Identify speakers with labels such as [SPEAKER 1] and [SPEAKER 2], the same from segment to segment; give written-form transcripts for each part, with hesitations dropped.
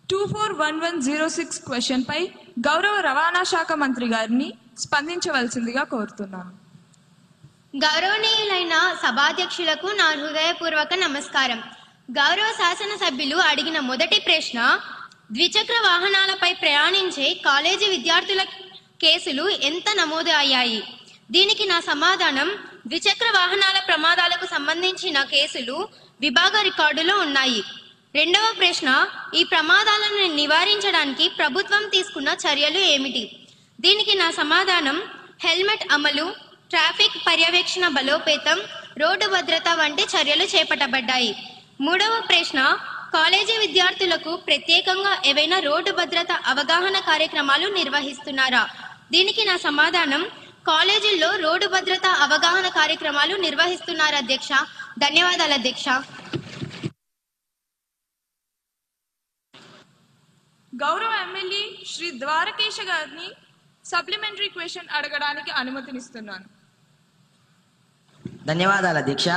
[SPEAKER 1] 241106 question పై గౌరవ రవాణా శాఖ మంత్రి గారిని స్పందించవలసిందిగా కోరుతున్నాను.
[SPEAKER 2] గౌరవనీయులైన సభాధ్యక్షులకు నా హృదయపూర్వక నమస్కారం. గౌరవ శాసనసభ్యులు అడిగిన మొదటి ప్రశ్న, ద్విచక్ర వాహనాలపై ప్రయాణించే కాలేజీ విద్యార్థుల కేసులు ఎంత నమోదు అయ్యాయి? దీనికి నా సమాధానం, ద్విచక్ర వాహనాల ప్రమాదాలకు సంబంధించిన కేసులు విభాగ రికార్డులో ఉన్నాయి. రెండవ ప్రశ్న, ఈ ప్రమాదాలను నివారించడానికి ప్రభుత్వం తీసుకున్న చర్యలు ఏమిటి? దీనికి నా సమాధానం, హెల్మెట్ అమలు, ట్రాఫిక్ పర్యవేక్షణ బలోపేతం, రోడ్డు భద్రత వంటి చర్యలు చేపట్టబడ్డాయి. మూడవ ప్రశ్న, కాలేజీ విద్యార్థులకు ప్రత్యేకంగా ఏవైనా రోడ్డు భద్రత అవగాహన కార్యక్రమాలు నిర్వహిస్తున్నారా? దీనికి నా సమాధానం, కాలేజీల్లో రోడ్డు భద్రత అవగాహన కార్యక్రమాలు నిర్వహిస్తున్నారు అధ్యక్ష. ధన్యవాదాలు అధ్యక్ష.
[SPEAKER 1] గౌరవ ఎమ్మెల్యే శ్రీ ద్వారకేశ గారిని సప్లిమెంటరీ క్వశ్చన్ అడగడానికి అనుమతినిస్తున్నాను.
[SPEAKER 3] ధన్యవాదాలు అధ్యక్ష.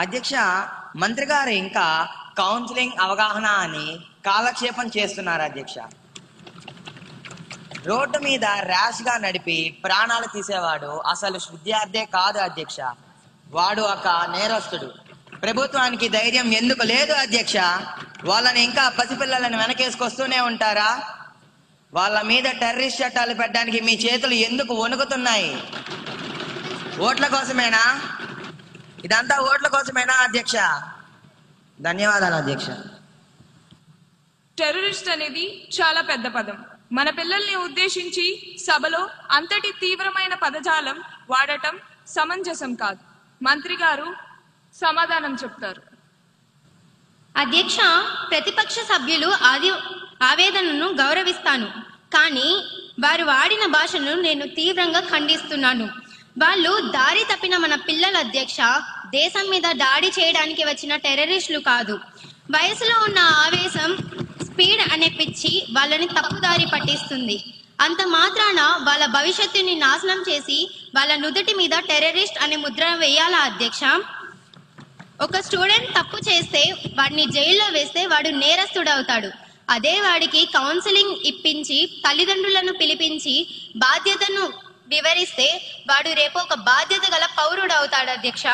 [SPEAKER 3] అధ్యక్ష, మంత్రి గారు ఇంకా కౌన్సిలింగ్ అవగాహన అని కాలక్షేపం చేస్తున్నారు అధ్యక్ష. రోడ్డు మీద ర్యాష్ గా నడిపి ప్రాణాలు తీసేవాడు అసలు విద్యార్థే కాదు అధ్యక్ష. వాడు ఒక నేరస్తుడు. ప్రభుత్వానికి ధైర్యం ఎందుకు లేదు అధ్యక్ష? వాళ్ళని ఇంకా పసిపిల్లలను వెనకేసుకొస్తూనే ఉంటారా? వాళ్ళ మీద టెర్రరిస్ట్ చట్టాలు పెట్టడానికి మీ చేతులు ఎందుకు వణుకుతున్నాయి? ఓట్ల కోసమేనా? ఇదంతా ఓట్ల కోసమేనా అధ్యక్ష? ధన్యవాదాలు అధ్యక్ష.
[SPEAKER 1] టెర్రరిస్ట్ అనేది చాలా పెద్ద పదం. మన పిల్లల్ని ఉద్దేశించి సభలో అంతటి తీవ్రమైన పదజాలం వాడటం సమంజసం కాదు. మంత్రి గారు సమాధానం చెప్తారు.
[SPEAKER 2] అధ్యక్ష, ప్రతిపక్ష సభ్యులు ఆవేదనను గౌరవిస్తాను, కానీ వారు వాడిన భాషను నేను తీవ్రంగా ఖండిస్తున్నాను. వాళ్ళు దారి తప్పిన మన పిల్లల అధ్యక్ష, దేశం మీద దాడి చేయడానికి వచ్చిన టెర్రరిస్టులు కాదు. వయసులో ఉన్న ఆవేశం, స్పీడ్ అనే పిచ్చి వాళ్ళని తప్పుదారి పట్టిస్తుంది. అంత మాత్రాన వాళ్ళ భవిష్యత్తుని నాశనం చేసి వాళ్ళ నుదుటి మీద టెర్రరిస్ట్ అనే ముద్ర వేయాలా అధ్యక్ష? ఒక స్టూడెంట్ తప్పు చేస్తే వాడిని జైల్లో వేస్తే వాడు నేరస్తుడవుతాడు. అదే వాడికి కౌన్సిలింగ్ ఇప్పించి తల్లిదండ్రులను పిలిపించి బాధ్యతను వివరిస్తే వాడు రేపు ఒక బాధ్యత గల పౌరుడు అవుతాడు అధ్యక్ష.